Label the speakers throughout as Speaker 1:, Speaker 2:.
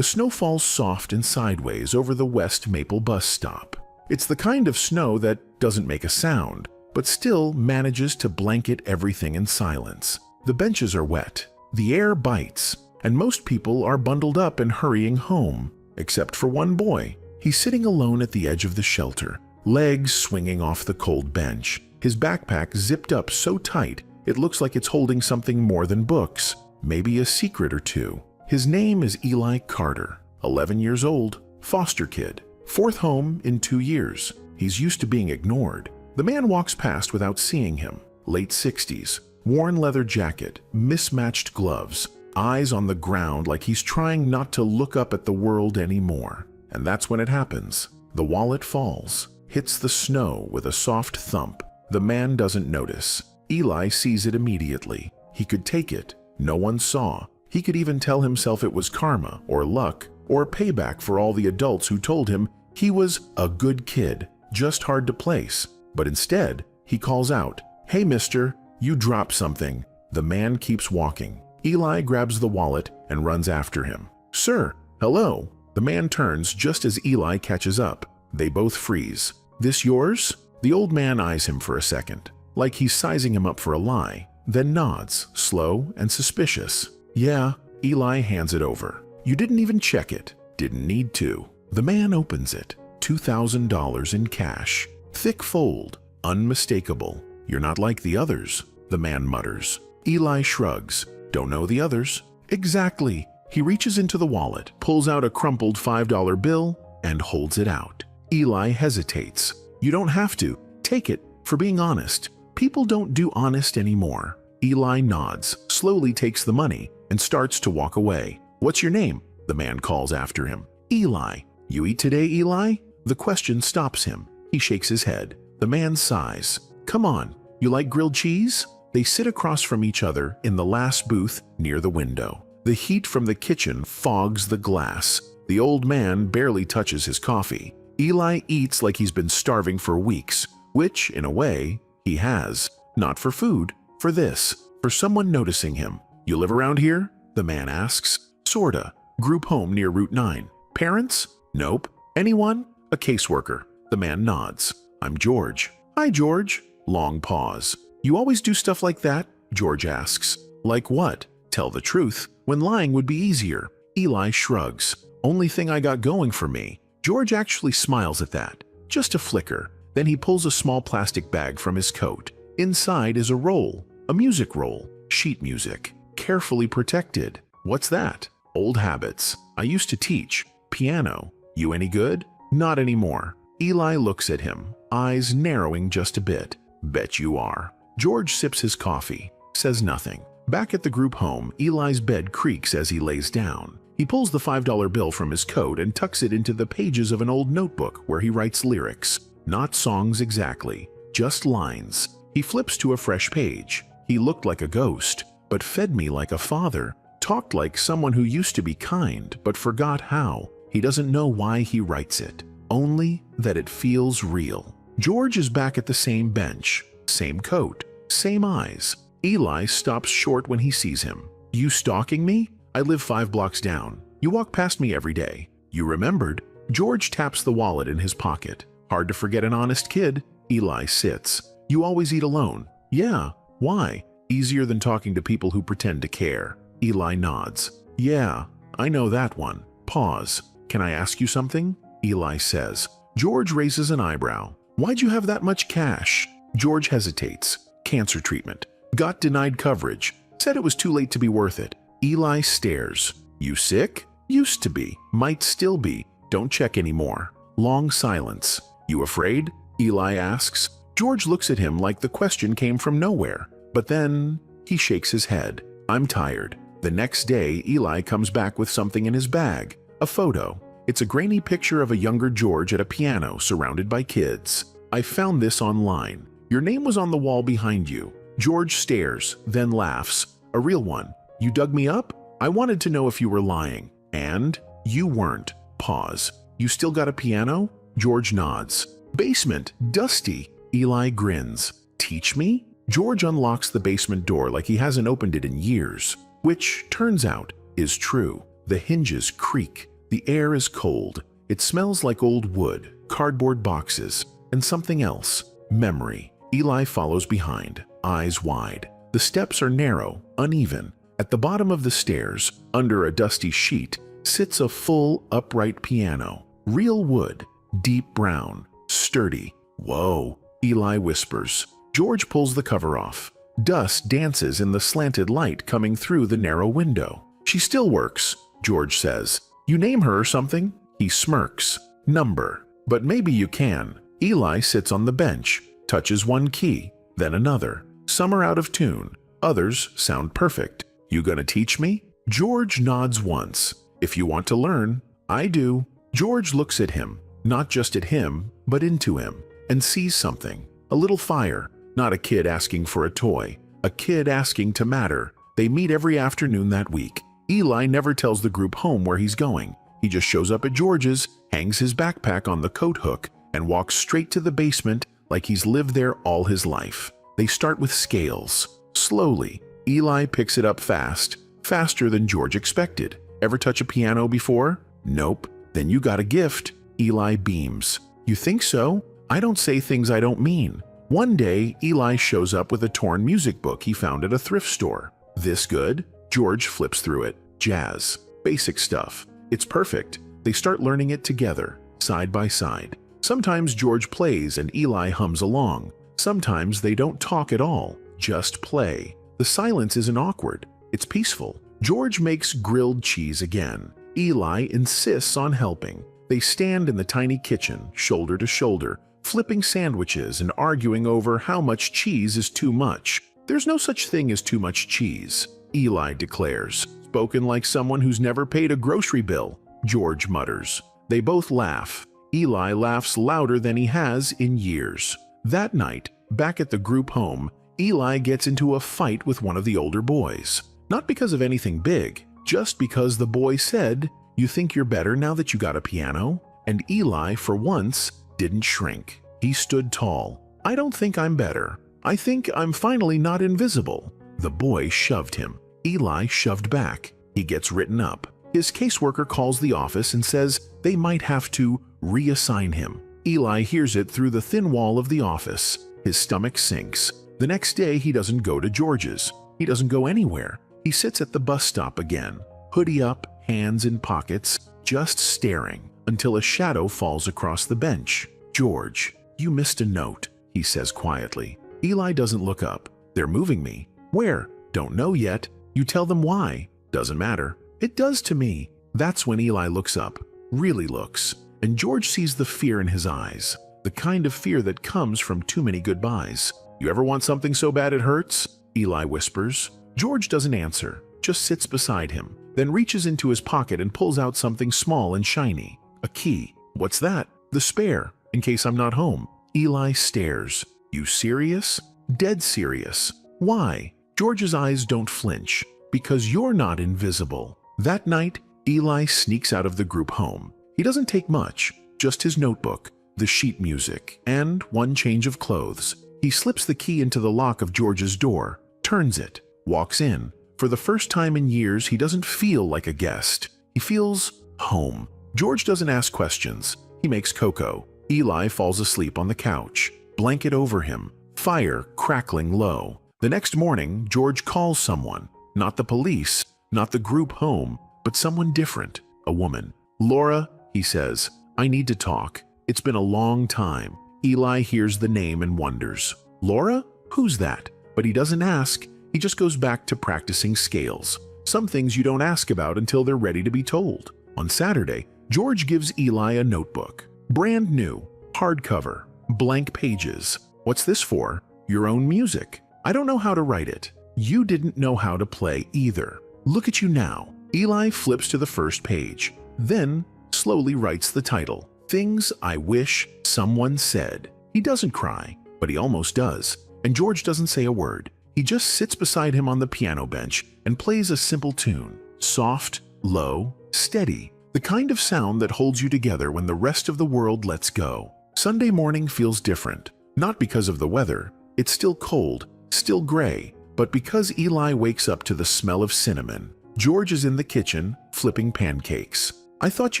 Speaker 1: The snow falls soft and sideways over the West Maple bus stop. It's the kind of snow that doesn't make a sound, but still manages to blanket everything in silence. The benches are wet, the air bites, and most people are bundled up and hurrying home, except for one boy. He's sitting alone at the edge of the shelter, legs swinging off the cold bench, his backpack zipped up so tight it looks like it's holding something more than books, maybe a secret or two. His name is Eli Carter, 11 years old, foster kid, fourth home in 2 years. He's used to being ignored. The man walks past without seeing him, late 60s, worn leather jacket, mismatched gloves, eyes on the ground like he's trying not to look up at the world anymore. And that's when it happens. The wallet falls, hits the snow with a soft thump. The man doesn't notice. Eli sees it immediately. He could take it. No one saw. He could even tell himself it was karma or luck or payback for all the adults who told him he was a good kid, just hard to place. But instead, he calls out, "Hey mister, you dropped something." The man keeps walking. Eli grabs the wallet and runs after him. "Sir, hello." The man turns just as Eli catches up. They both freeze. "This yours?" The old man eyes him for a second, like he's sizing him up for a lie, then nods, slow and suspicious. "Yeah." Eli hands it over. "You didn't even check it." "Didn't need to." The man opens it. $2,000 in cash. Thick fold. Unmistakable. "You're not like the others," the man mutters. Eli shrugs. "Don't know the others." "Exactly." He reaches into the wallet, pulls out a crumpled $5 bill, and holds it out. Eli hesitates. "You don't have to. Take it, for being honest. People don't do honest anymore." Eli nods, slowly takes the money, and starts to walk away. "What's your name?" the man calls after him. "Eli." "You eat today, Eli?" The question stops him. He shakes his head. The man sighs. "Come on, you like grilled cheese?" They sit across from each other in the last booth near the window. The heat from the kitchen fogs the glass. The old man barely touches his coffee. Eli eats like he's been starving for weeks, which, in a way, he has. Not for food, for this, for someone noticing him. "You live around here?" the man asks. "Sorta. Group home near Route 9. Parents?" "Nope." "Anyone?" "A caseworker." The man nods. "I'm George." "Hi, George." Long pause. "You always do stuff like that?" George asks. "Like what?" "Tell the truth, when lying would be easier." Eli shrugs. "Only thing I got going for me." George actually smiles at that. Just a flicker. Then he pulls a small plastic bag from his coat. Inside is a roll. A music roll. Sheet music. Carefully protected. "What's that?" "Old habits. I used to teach. Piano. You any good?" "Not anymore." Eli looks at him, eyes narrowing just a bit. "Bet you are." George sips his coffee, says nothing. Back at the group home, Eli's bed creaks as he lays down. He pulls the $5 bill from his coat and tucks it into the pages of an old notebook where he writes lyrics. Not songs exactly, just lines. He flips to a fresh page. "He looked like a ghost, but fed me like a father. Talked like someone who used to be kind, but forgot how." He doesn't know why he writes it, only that it feels real. George is back at the same bench, same coat, same eyes. Eli stops short when he sees him. "You stalking me?" "I live 5 blocks down. You walk past me every day." "You remembered." George taps the wallet in his pocket. "Hard to forget an honest kid." Eli sits. "You always eat alone?" "Yeah." "Why?" "Easier than talking to people who pretend to care." Eli nods. "Yeah, I know that one." Pause. "Can I ask you something?" Eli says. George raises an eyebrow. "Why'd you have that much cash?" George hesitates. "Cancer treatment. Got denied coverage. Said it was too late to be worth it." Eli stares. "You sick?" "Used to be. Might still be. Don't check anymore." Long silence. "You afraid?" Eli asks. George looks at him like the question came from nowhere. But then he shakes his head. "I'm tired." The next day, Eli comes back with something in his bag. A photo. It's a grainy picture of a younger George at a piano surrounded by kids. "I found this online. Your name was on the wall behind you." George stares, then laughs. "A real one. You dug me up? I wanted to know if you were lying." "And?" "You weren't." Pause. "You still got a piano?" George nods. "Basement. Dusty." Eli grins. "Teach me?" George unlocks the basement door like he hasn't opened it in years, which, turns out, is true. The hinges creak. The air is cold. It smells like old wood, cardboard boxes, and something else. Memory. Eli follows behind, eyes wide. The steps are narrow, uneven. At the bottom of the stairs, under a dusty sheet, sits a full, upright piano. Real wood, deep brown, sturdy. Whoa, Eli whispers. George pulls the cover off. Dust dances in the slanted light coming through the narrow window. She still works, George says. You name her or something? He smirks. Number. But maybe you can. Eli sits on the bench, touches one key, then another. Some are out of tune. Others sound perfect. You gonna teach me? George nods once. If you want to learn, I do. George looks at him, not just at him, but into him, and sees something. A little fire. Not a kid asking for a toy. A kid asking to matter. They meet every afternoon that week. Eli never tells the group home where he's going. He just shows up at George's, hangs his backpack on the coat hook, and walks straight to the basement like he's lived there all his life. They start with scales. Slowly. Eli picks it up fast. Faster than George expected. Ever touch a piano before? Nope. Then you got a gift. Eli beams. You think so? I don't say things I don't mean. One day, Eli shows up with a torn music book he found at a thrift store. This good? George flips through it. Jazz. Basic stuff. It's perfect. They start learning it together, side by side. Sometimes George plays and Eli hums along. Sometimes they don't talk at all, just play. The silence isn't awkward. It's peaceful. George makes grilled cheese again. Eli insists on helping. They stand in the tiny kitchen, shoulder to shoulder, flipping sandwiches and arguing over how much cheese is too much. There's no such thing as too much cheese, Eli declares, spoken like someone who's never paid a grocery bill. George mutters. They both laugh. Eli laughs louder than he has in years. That night, back at the group home, Eli gets into a fight with one of the older boys. Not because of anything big, just because the boy said, "You think you're better now that you got a piano?" And Eli, for once, didn't shrink. He stood tall. "I don't think I'm better. I think I'm finally not invisible." The boy shoved him. Eli shoved back. He gets written up. His caseworker calls the office and says they might have to reassign him. Eli hears it through the thin wall of the office. His stomach sinks. The next day, he doesn't go to George's. He doesn't go anywhere. He sits at the bus stop again, hoodie up, hands in pockets, just staring, until a shadow falls across the bench. "George, you missed a note," he says quietly. Eli doesn't look up. "They're moving me." "Where?" "Don't know yet." "You tell them why." "Doesn't matter." "It does to me." That's when Eli looks up, really looks, and George sees the fear in his eyes, the kind of fear that comes from too many goodbyes. "You ever want something so bad it hurts?" Eli whispers. George doesn't answer, just sits beside him, then reaches into his pocket and pulls out something small and shiny. A key. "What's that?" "The spare, in case I'm not home." Eli stares. "You serious?" "Dead serious." "Why?" George's eyes don't flinch. "Because you're not invisible." That night, Eli sneaks out of the group home. He doesn't take much, just his notebook, the sheet music, and one change of clothes. He slips the key into the lock of George's door, turns it, walks in. For the first time in years, he doesn't feel like a guest. He feels home. George doesn't ask questions. He makes cocoa. Eli falls asleep on the couch, blanket over him, fire crackling low. The next morning, George calls someone. Not the police, not the group home, but someone different, a woman. "Laura," he says, "I need to talk. It's been a long time." Eli hears the name and wonders. "Laura? Who's that?" But he doesn't ask. He just goes back to practicing scales. Some things you don't ask about until they're ready to be told. On Saturday, George gives Eli a notebook. Brand new, hardcover, blank pages. "What's this for?" "Your own music." "I don't know how to write it." "You didn't know how to play either. Look at you now." Eli flips to the first page, then slowly writes the title, "Things I Wish Someone Said." He doesn't cry, but he almost does, and George doesn't say a word. He just sits beside him on the piano bench and plays a simple tune, soft, low, steady, the kind of sound that holds you together when the rest of the world lets go. Sunday morning feels different, not because of the weather. It's still cold, still gray, but because Eli wakes up to the smell of cinnamon. George is in the kitchen, flipping pancakes. "I thought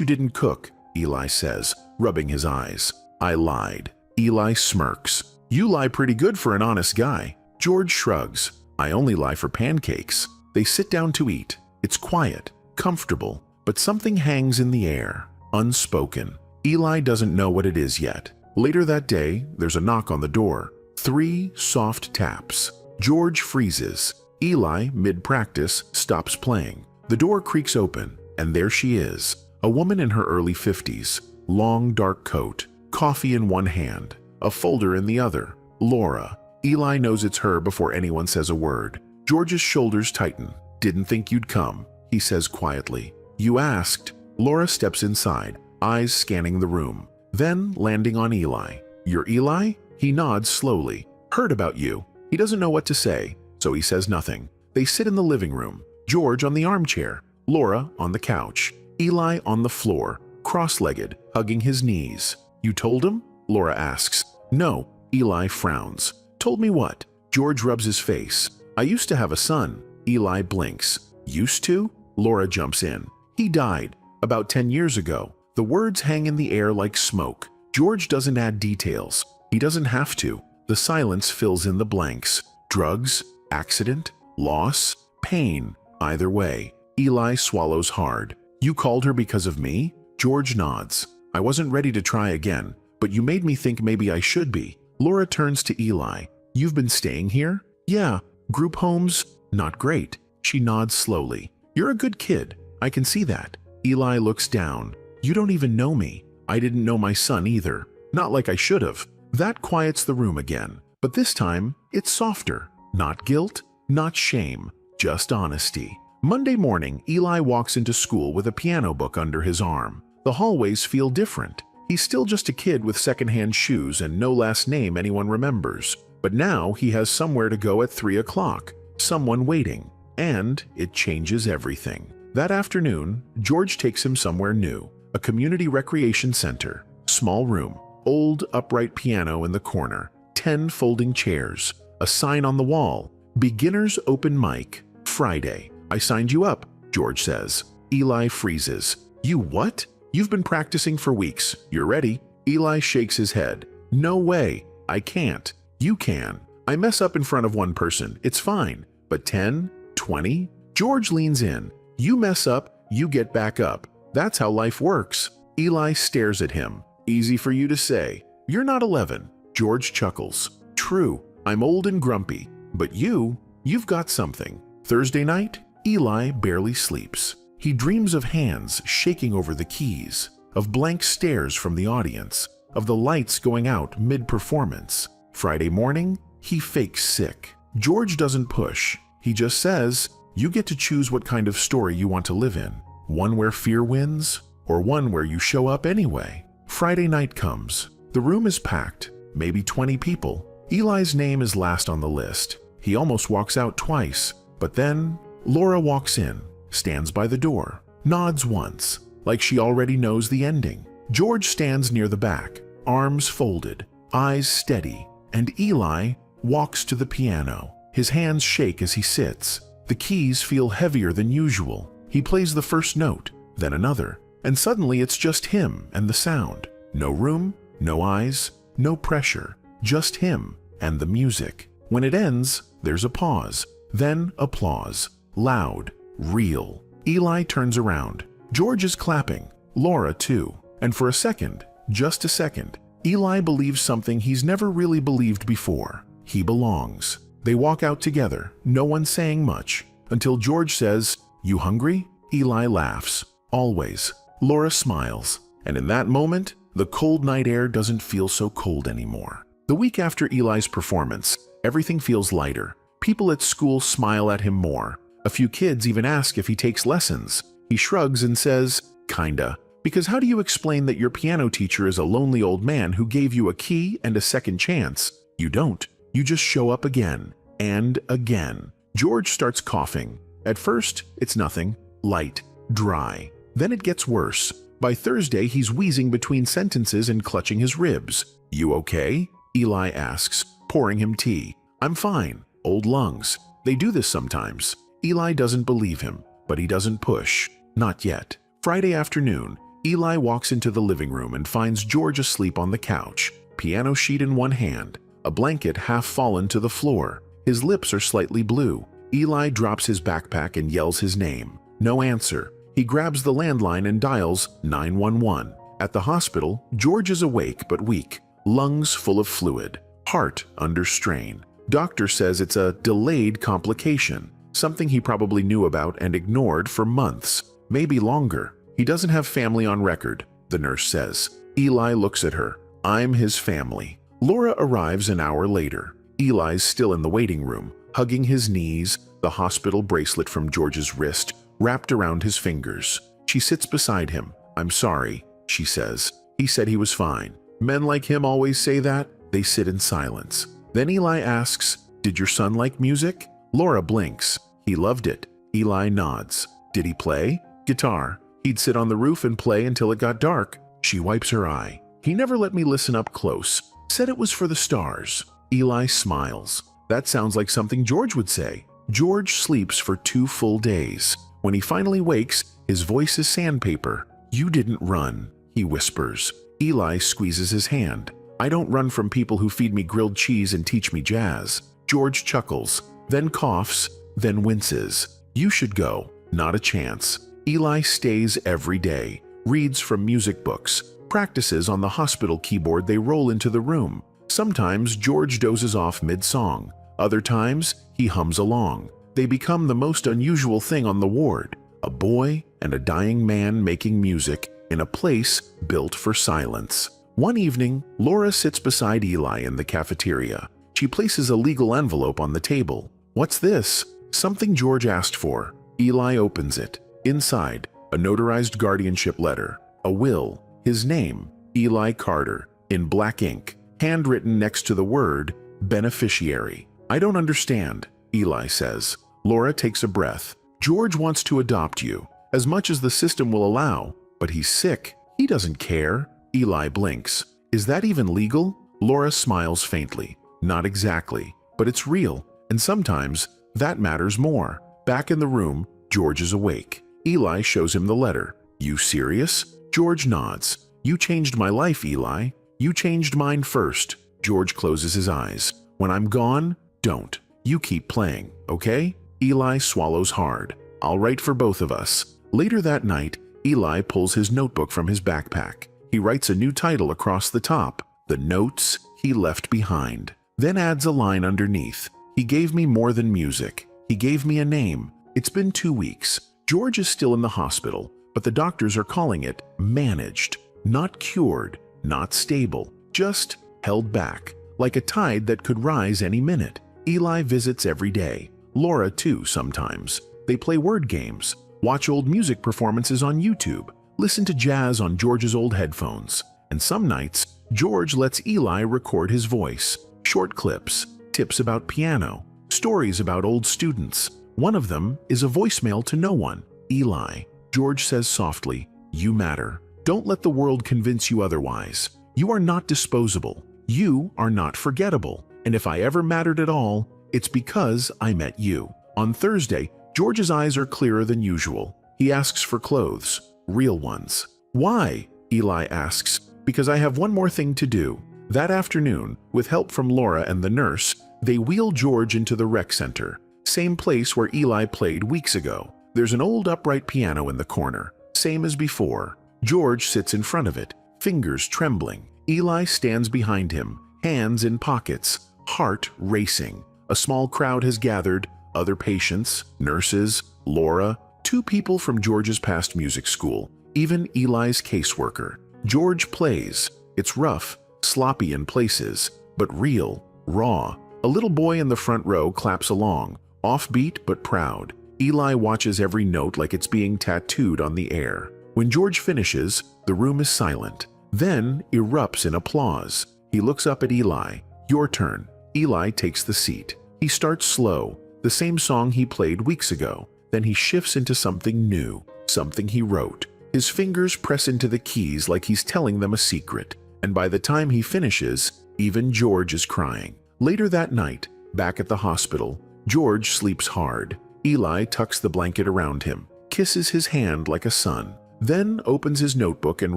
Speaker 1: you didn't cook," Eli says, rubbing his eyes. "I lied." Eli smirks. "You lie pretty good for an honest guy." George shrugs. "I only lie for pancakes." They sit down to eat. It's quiet, comfortable, but something hangs in the air, unspoken. Eli doesn't know what it is yet. Later that day, there's a knock on the door. 3 soft taps. George freezes. Eli, mid-practice, stops playing. The door creaks open, and there she is, a woman in her early 50s, long dark coat, coffee in one hand, a folder in the other. Laura. Eli knows it's her before anyone says a word. George's shoulders tighten. "Didn't think you'd come," he says quietly. "You asked." Laura steps inside, eyes scanning the room, then landing on Eli. "You're Eli?" He nods slowly. "Heard about you." He doesn't know what to say, so he says nothing. They sit in the living room, George on the armchair, Laura on the couch, Eli on the floor, cross-legged, hugging his knees. "You told him?" Laura asks. "No." Eli frowns. "Told me what?" George rubs his face. "I used to have a son." Eli blinks. "Used to?" Laura jumps in. "He died about 10 years ago." The words hang in the air like smoke. George doesn't add details. He doesn't have to. The silence fills in the blanks. Drugs, accident, loss, pain. Either way, Eli swallows hard. "You called her because of me?" George nods. "I wasn't ready to try again, but you made me think maybe I should be." Laura turns to Eli. "You've been staying here?" "Yeah. Group homes? Not great." She nods slowly. "You're a good kid. I can see that." Eli looks down. "You don't even know me. I didn't know my son either. Not like I should have." That quiets the room again. But this time, it's softer. Not guilt, not shame, just honesty. Monday morning, Eli walks into school with a piano book under his arm. The hallways feel different. He's still just a kid with secondhand shoes and no last name anyone remembers. But now he has somewhere to go at 3 o'clock. Someone waiting. And it changes everything. That afternoon, George takes him somewhere new. A community recreation center. Small room. Old upright piano in the corner. 10 folding chairs. A sign on the wall. "Beginners open mic. Friday." "I signed you up," George says. Eli freezes. "You what?" "You've been practicing for weeks. You're ready." Eli shakes his head. "No way. I can't." "You can. I mess up in front of one person. It's fine. But 10? 20? George leans in. "You mess up, you get back up. That's how life works." Eli stares at him. "Easy for you to say. You're not 11. George chuckles. "True. I'm old and grumpy. But you've got something." Thursday night, Eli barely sleeps. He dreams of hands shaking over the keys, of blank stares from the audience, of the lights going out mid-performance. Friday morning, he fakes sick. George doesn't push. He just says, "You get to choose what kind of story you want to live in. One where fear wins, or one where you show up anyway." Friday night comes. The room is packed, maybe 20 people. Eli's name is last on the list. He almost walks out twice, but then Laura walks in, stands by the door, nods once, like she already knows the ending. George stands near the back, arms folded, eyes steady, and Eli walks to the piano. His hands shake as he sits. The keys feel heavier than usual. He plays the first note, then another, and suddenly it's just him and the sound. No room, no eyes, no pressure, just him and the music. When it ends, there's a pause, then applause, loud, real. Eli turns around. George is clapping, Laura too, and for a second, just a second, Eli believes something he's never really believed before. He belongs. They walk out together, no one saying much, until George says, "You hungry?" Eli laughs. Always. Laura smiles, and in that moment, the cold night air doesn't feel so cold anymore. The week after Eli's performance, everything feels lighter. People at school smile at him more. A few kids even ask if he takes lessons. He shrugs and says, "Kinda. Because how do you explain that your piano teacher is a lonely old man who gave you a key and a second chance? You don't. You just show up again and again." George starts coughing. At first, it's nothing. Light. Dry. Then it gets worse. By Thursday, he's wheezing between sentences and clutching his ribs. "You okay?" Eli asks, pouring him tea. "I'm fine. Old lungs. They do this sometimes." Eli doesn't believe him, but he doesn't push. Not yet. Friday afternoon, Eli walks into the living room and finds George asleep on the couch, piano sheet in one hand, a blanket half fallen to the floor. His lips are slightly blue. Eli drops his backpack and yells his name. No answer. He grabs the landline and dials 911. At the hospital, George is awake but weak, lungs full of fluid, heart under strain. Doctor says it's a delayed complication, something he probably knew about and ignored for months, maybe longer. He doesn't have family on record, the nurse says. Eli looks at her. I'm his family. Laura arrives an hour later. Eli's still in the waiting room, hugging his knees, the hospital bracelet from George's wrist wrapped around his fingers. She sits beside him. I'm sorry, she says. He said he was fine. Men like him always say that. They sit in silence. Then Eli asks, did your son like music? Laura blinks. He loved it. Eli nods. Did he play? Guitar. He'd sit on the roof and play until it got dark. She wipes her eye. He never let me listen up close. Said it was for the stars. Eli smiles. That sounds like something George would say. George sleeps for 2 full days. When he finally wakes, his voice is sandpaper. You didn't run, he whispers. Eli squeezes his hand. I don't run from people who feed me grilled cheese and teach me jazz. George chuckles, then coughs, then winces. You should go. Not a chance. Eli stays every day, reads from music books, practices on the hospital keyboard they roll into the room. Sometimes George dozes off mid-song. Other times, he hums along. They become the most unusual thing on the ward, a boy and a dying man making music in a place built for silence. One evening, Laura sits beside Eli in the cafeteria. She places a legal envelope on the table. What's this? Something George asked for. Eli opens it. Inside, a notarized guardianship letter, a will, his name, Eli Carter, in black ink, handwritten next to the word beneficiary. I don't understand, Eli says. Laura takes a breath. George wants to adopt you, as much as the system will allow, but he's sick. He doesn't care. Eli blinks. Is that even legal? Laura smiles faintly. Not exactly, but it's real, and sometimes that matters more. Back in the room, George is awake. Eli shows him the letter. You serious? George nods. You changed my life, Eli. You changed mine first. George closes his eyes. When I'm gone, don't. You keep playing, okay? Eli swallows hard. I'll write for both of us. Later that night, Eli pulls his notebook from his backpack. He writes a new title across the top, The Notes He Left Behind. Then adds a line underneath. He gave me more than music. He gave me a name. It's been 2 weeks. George is still in the hospital, but the doctors are calling it managed. Not cured, not stable, just held back, like a tide that could rise any minute. Eli visits every day. Laura too sometimes. They play word games, watch old music performances on YouTube, listen to jazz on George's old headphones. And some nights, George lets Eli record his voice. Short clips, tips about piano, stories about old students. One of them is a voicemail to no one. Eli, George says softly, you matter. Don't let the world convince you otherwise. You are not disposable. You are not forgettable. And if I ever mattered at all, it's because I met you. On Thursday, George's eyes are clearer than usual. He asks for clothes, real ones. Why? Eli asks. Because I have one more thing to do. That afternoon, with help from Laura and the nurse, they wheel George into the rec center. Same place where Eli played weeks ago. There's an old upright piano in the corner, same as before. George sits in front of it, fingers trembling. Eli stands behind him, hands in pockets, heart racing. A small crowd has gathered, other patients, nurses, Laura, 2 people from George's past music school, even Eli's caseworker. George plays. It's rough, sloppy in places, but real, raw. A little boy in the front row claps along, offbeat but proud. Eli watches every note like it's being tattooed on the air. When George finishes, the room is silent, then erupts in applause. He looks up at Eli. Your turn. Eli takes the seat. He starts slow, the same song he played weeks ago. Then he shifts into something new, something he wrote. His fingers press into the keys like he's telling them a secret. And by the time he finishes, even George is crying. Later that night, back at the hospital, George sleeps hard. Eli tucks the blanket around him. kisses his hand like a son, then opens his notebook and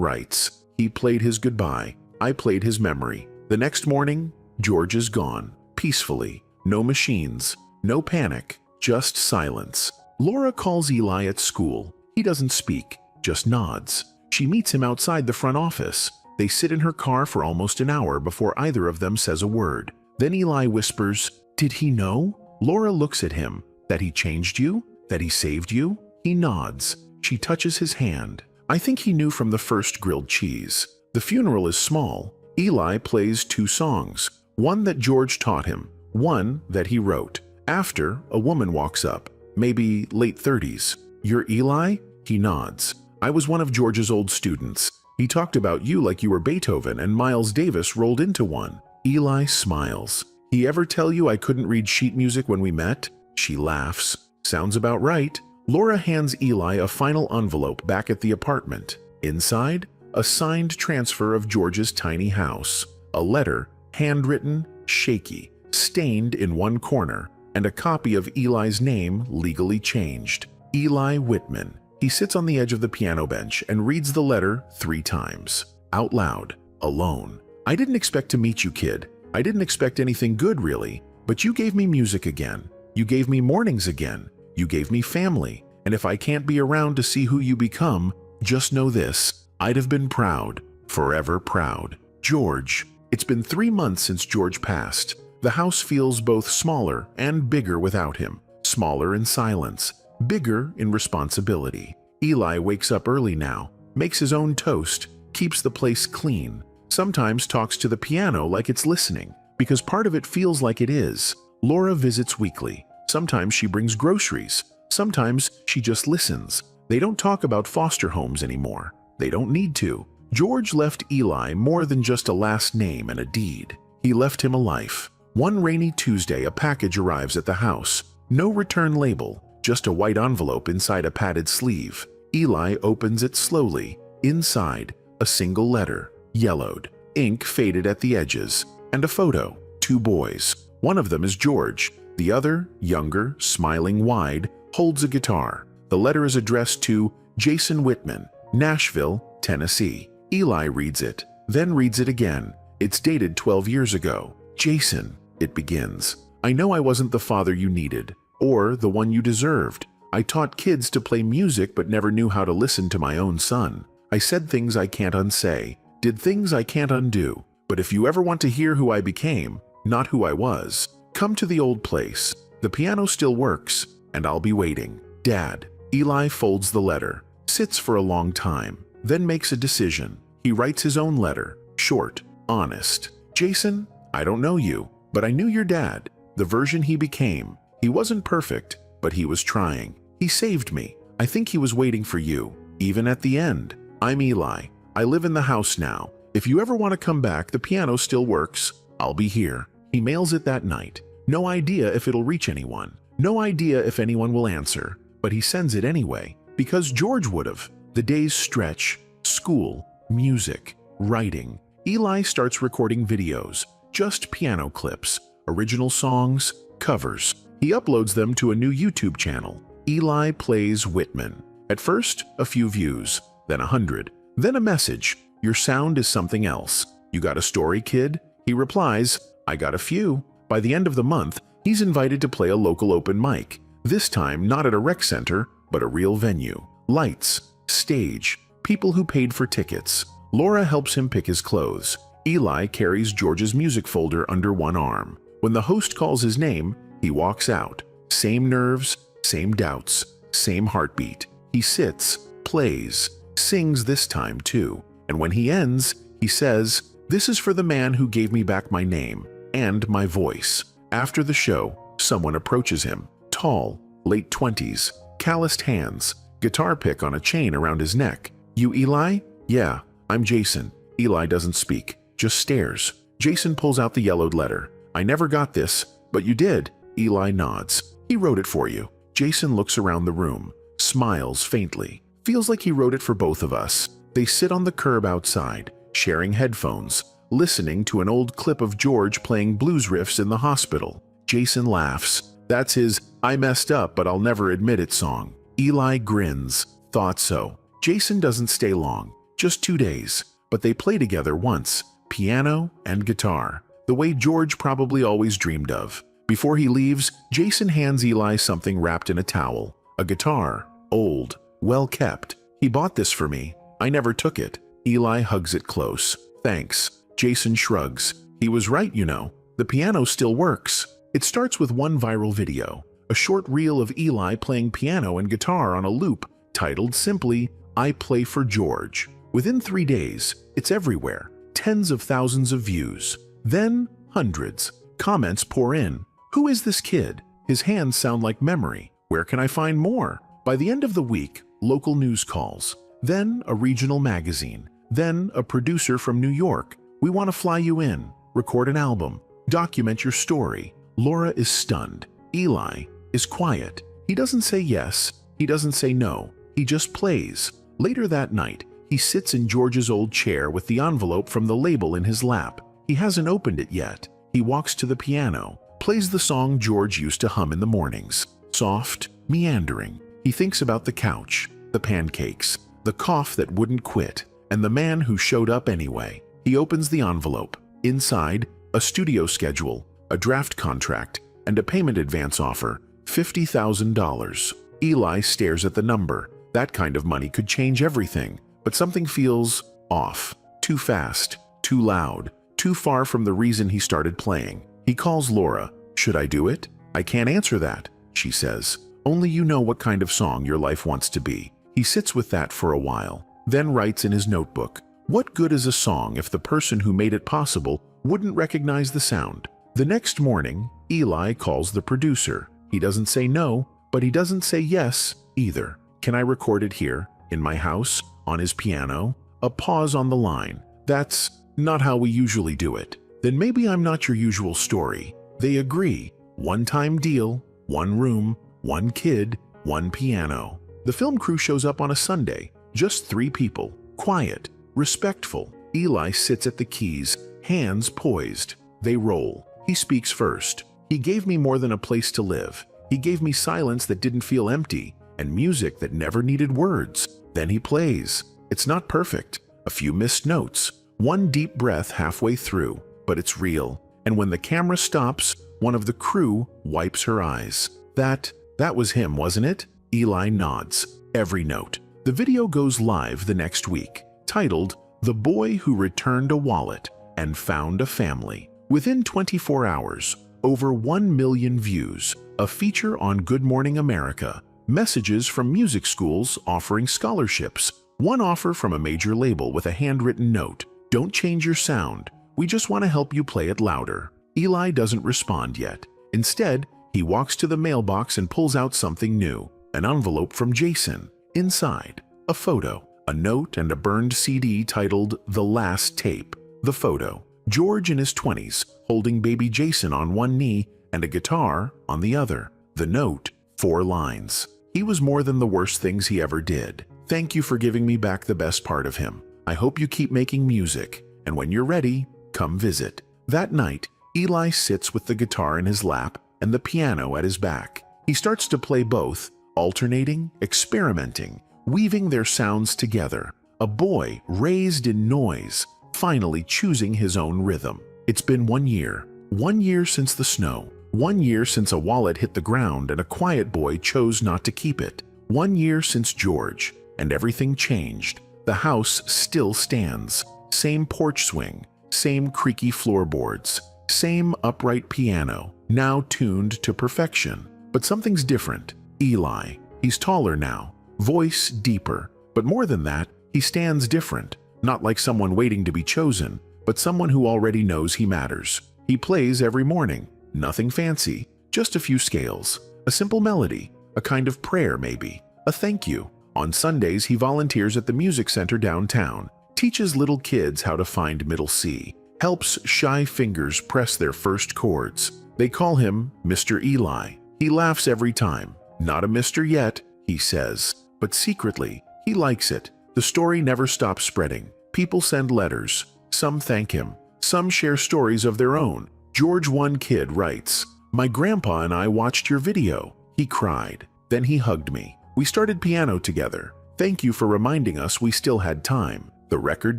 Speaker 1: writes, "He played his goodbye. I played his memory." The next morning, George is gone, peacefully. No machines, no panic, just silence. Laura calls Eli at school. He doesn't speak, just nods. She meets him outside the front office. They sit in her car for almost an hour before either of them says a word. Then Eli whispers, "Did he know?" Laura looks at him. "That he changed you? That he saved you?" He nods. She touches his hand. "I think he knew from the first grilled cheese." The funeral is small. Eli plays 2 songs, one that George taught him, one that he wrote. After, a woman walks up, maybe late 30s. "You're Eli?" He nods. "I was one of George's old students. He talked about you like you were Beethoven and Miles Davis rolled into one." Eli smiles. "He ever tell you I couldn't read sheet music when we met?" She laughs. "Sounds about right." Laura hands Eli a final envelope back at the apartment. Inside, a signed transfer of George's tiny house, a letter, handwritten, shaky, stained in one corner, and a copy of Eli's name legally changed. Eli Whitman. He sits on the edge of the piano bench and reads the letter 3 times, out loud, alone. "I didn't expect to meet you, kid. I didn't expect anything good, really. But you gave me music again. You gave me mornings again. You gave me family. And if I can't be around to see who you become, just know this. I'd have been proud, forever proud. George." It's been 3 months since George passed. The house feels both smaller and bigger without him. Smaller in silence, bigger in responsibility. Eli wakes up early now, makes his own toast, keeps the place clean. Sometimes talks to the piano like it's listening, because part of it feels like it is. Laura visits weekly. Sometimes she brings groceries. Sometimes she just listens. They don't talk about foster homes anymore. They don't need to. George left Eli more than just a last name and a deed. He left him a life. One rainy Tuesday, a package arrives at the house. No return label, just a white envelope inside a padded sleeve. Eli opens it slowly. Inside, a single letter, yellowed, ink faded at the edges, and a photo, 2 boys. One of them is George. The other, younger, smiling wide, holds a guitar. The letter is addressed to Jason Whitman, Nashville, Tennessee. Eli reads it, then reads it again. It's dated 12 years ago. "Jason," it begins, "I know I wasn't the father you needed, or the one you deserved. I taught kids to play music but never knew how to listen to my own son. I said things I can't unsay, did things I can't undo. But if you ever want to hear who I became, not who I was, come to the old place. The piano still works, and I'll be waiting. Dad." Eli folds the letter, sits for a long time, then makes a decision. He writes his own letter, short, honest. "Jason, I don't know you, but I knew your dad, the version he became. He wasn't perfect, but he was trying. He saved me. I think he was waiting for you, even at the end. I'm Eli. I live in the house now. If you ever want to come back, the piano still works. I'll be here." He mails it that night. No idea if it'll reach anyone. No idea if anyone will answer. But he sends it anyway, because George would've. The days stretch. School, music, writing. Eli starts recording videos, just piano clips, original songs, covers. He uploads them to a new YouTube channel, Eli Plays Whitman. At first, a few views, then 100, then a message, "Your sound is something else. You got a story, kid?" He replies, "I got a few." By the end of the month, he's invited to play a local open mic, this time not at a rec center, but a real venue. Lights, stage, people who paid for tickets. Laura helps him pick his clothes. Eli carries George's music folder under one arm. When the host calls his name, he walks out. Same nerves, same doubts, same heartbeat. He sits, plays, sings this time too. And when he ends, he says, "This is for the man who gave me back my name and my voice." After the show, someone approaches him. Tall, late 20s, calloused hands, guitar pick on a chain around his neck. "You Eli?" "Yeah, I'm Jason." Eli doesn't speak, just stares. Jason pulls out the yellowed letter. "I never got this, but you did." Eli nods. "He wrote it for you." Jason looks around the room, smiles faintly. "Feels like he wrote it for both of us." They sit on the curb outside, sharing headphones, listening to an old clip of George playing blues riffs in the hospital. Jason laughs. That's his "I messed up but I'll never admit it" song. Eli grins. Thought so. Jason doesn't stay long, just 2 days, but they play together once, piano and guitar, the way George probably always dreamed of. Before he leaves, Jason hands Eli something wrapped in a towel, a guitar, old, well kept. He bought this for me. I never took it. Eli hugs it close. Thanks. Jason shrugs. He was right, you know. The piano still works. It starts with one viral video, a short reel of Eli playing piano and guitar on a loop, titled simply, I Play for George. Within 3 days, it's everywhere. Tens of thousands of views. Then, hundreds. Comments pour in. Who is this kid? His hands sound like memory. Where can I find more? By the end of the week, local news calls. Then a regional magazine. Then a producer from New York. We want to fly you in. Record an album. Document your story. Laura is stunned. Eli is quiet. He doesn't say yes. He doesn't say no. He just plays. Later that night, he sits in George's old chair with the envelope from the label in his lap. He hasn't opened it yet. He walks to the piano, plays the song George used to hum in the mornings. Soft, meandering. He thinks about the couch, the pancakes, the cough that wouldn't quit, and the man who showed up anyway. He opens the envelope. Inside, a studio schedule, a draft contract, and a payment advance offer, $50,000. Eli stares at the number. That kind of money could change everything, but something feels off. Too fast, too loud, too far from the reason he started playing. He calls Laura. Should I do it? I can't answer that, she says. Only you know what kind of song your life wants to be. He sits with that for a while, then writes in his notebook, what good is a song if the person who made it possible wouldn't recognize the sound? The next morning, Eli calls the producer. He doesn't say no, but he doesn't say yes either. Can I record it here, in my house, on his piano? A pause on the line. That's not how we usually do it. Then maybe I'm not your usual story. They agree. One-time deal, one room, one kid, one piano. The film crew shows up on a Sunday. Just 3 people. Quiet, respectful. Eli sits at the keys, hands poised. They roll. He speaks first. He gave me more than a place to live. He gave me silence that didn't feel empty, and music that never needed words. Then he plays. It's not perfect. A few missed notes. One deep breath halfway through, but it's real. And when the camera stops, one of the crew wipes her eyes. That was him, wasn't it? Eli nods. Every note. The video goes live the next week, titled, The Boy Who Returned a Wallet and Found a Family. Within 24 hours, over 1 million views. A feature on Good Morning America. Messages from music schools offering scholarships. One offer from a major label with a handwritten note. Don't change your sound. We just want to help you play it louder. Eli doesn't respond yet. Instead, he walks to the mailbox and pulls out something new. An envelope from Jason. Inside, a photo, a note, and a burned CD titled The Last Tape. The photo, George in his 20s, holding baby Jason on one knee and a guitar on the other. The note, 4 lines. He was more than the worst things he ever did. Thank you for giving me back the best part of him. I hope you keep making music, and when you're ready, come visit. That night, Eli sits with the guitar in his lap and the piano at his back. He starts to play both, alternating, experimenting, weaving their sounds together. A boy raised in noise, finally choosing his own rhythm. It's been 1 year. 1 year since the snow. 1 year since a wallet hit the ground and a quiet boy chose not to keep it. 1 year since George, and everything changed. The house still stands. Same porch swing, same creaky floorboards, same upright piano, now tuned to perfection. But something's different. Eli. He's taller now, voice deeper. But more than that, he stands different. Not like someone waiting to be chosen, but someone who already knows he matters. He plays every morning. Nothing fancy, just a few scales, a simple melody, a kind of prayer maybe, a thank you. On Sundays, he volunteers at the music center downtown, teaches little kids how to find middle C, helps shy fingers press their first chords. They call him Mr. Eli. He laughs every time. Not a mister yet, he says, but secretly, he likes it. The story never stops spreading. People send letters. Some thank him. Some share stories of their own. George, one kid, writes, "My grandpa and I watched your video. He cried. Then he hugged me. We started piano together. Thank you for reminding us we still had time. The record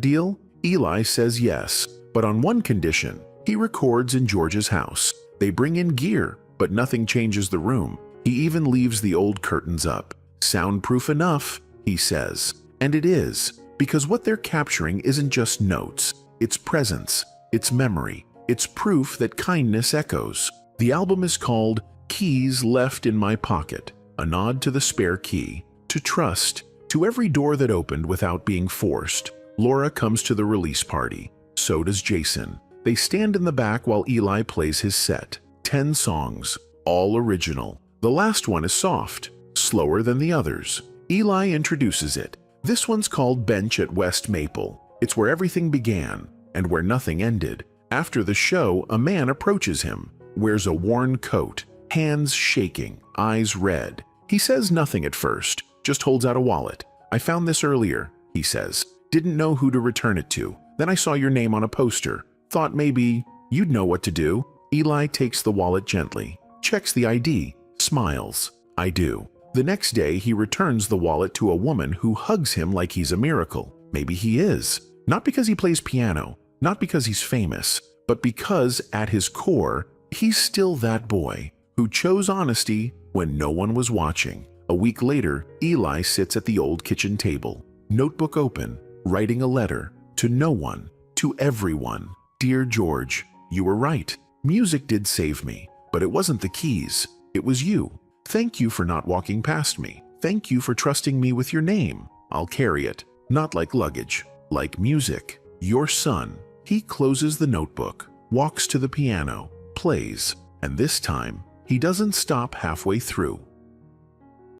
Speaker 1: deal? Eli says yes, but on one condition. He records in George's house. They bring in gear, but nothing changes the room. He even leaves the old curtains up. Soundproof enough, he says. And it is, because what they're capturing isn't just notes. It's presence, it's memory, it's proof that kindness echoes. The album is called Keys Left in My Pocket, a nod to the spare key, to trust, to every door that opened without being forced. Laura comes to the release party. So does Jason. They stand in the back while Eli plays his set. 10 songs, all original. The last one is soft, slower than the others. Eli introduces it. This one's called Bench at West Maple. It's where everything began and where nothing ended. After the show, a man approaches him, wears a worn coat, hands shaking, eyes red. He says nothing at first, just holds out a wallet. I found this earlier, he says. Didn't know who to return it to. Then I saw your name on a poster. Thought maybe you'd know what to do. Eli takes the wallet gently, checks the ID, smiles. I do. The next day, he returns the wallet to a woman who hugs him like he's a miracle. Maybe he is. Not because he plays piano, not because he's famous, but because, at his core, he's still that boy who chose honesty when no one was watching. A week later, Eli sits at the old kitchen table, notebook open, writing a letter to no one, to everyone. Dear George, you were right. Music did save me, but it wasn't the keys. It was you. Thank you for not walking past me. Thank you for trusting me with your name. I'll carry it, not like luggage, like music. Your son. He closes the notebook, walks to the piano, plays, and this time, he doesn't stop halfway through.